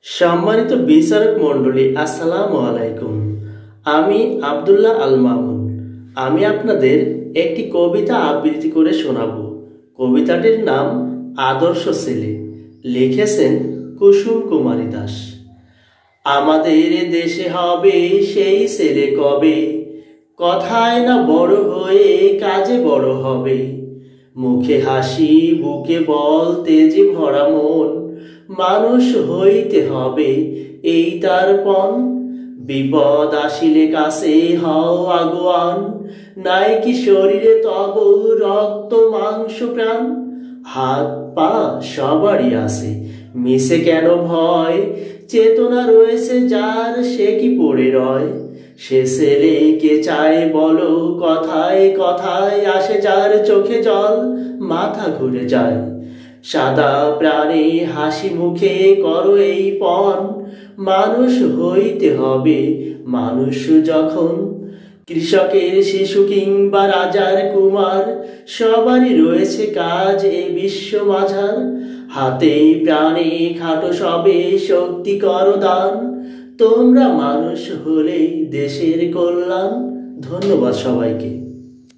সম্মানিত বিচারক মণ্ডলী, আসসালামু আলাইকুম। আমি আব্দুল্লাহ আল মামুন। আমি আপনাদের একটি কবিতা আবৃত্তি করে শোনাব। কবিতাটির নাম আদর্শ ছেলে, লিখেছেন কুসুম কুমারী দাস। আমাদের দেশে হবে সেই ছেলে কবে, কথায় না বড় হয়ে কাজে বড় হবে। মুখে হাসি, বুকে বল, তেজে ভরা মন, মানুষ হইতে হবে এই তার পণ। বিপদ আসিলে কাছে হও আগুয়ান, নাই কি শরীরে তব রক্ত মাংস প্রাণ। হাত পা সবারই আছে, মিশে কেন ভয়, চেতনা রয়েছে যার সে কি পড়ে রয়। সে ছেলে কে চায় বলো, কথায় কথায় আসে যার চোখে জল, মাথা ঘুরে যায়। সাদা প্রাণে হাসি মুখে করো এই পণ, মানুষ হইতে হবে মানুষ যখন। কৃষকের শিশু কিংবা রাজার কুমার, সবারই রয়েছে কাজ এ বিশ্ব মাঝার। হাতে প্রাণে খাটো সবে শক্তি করো দান, তোমরা মানুষ হলেই দেশের কল্যাণ। ধন্যবাদ সবাইকে।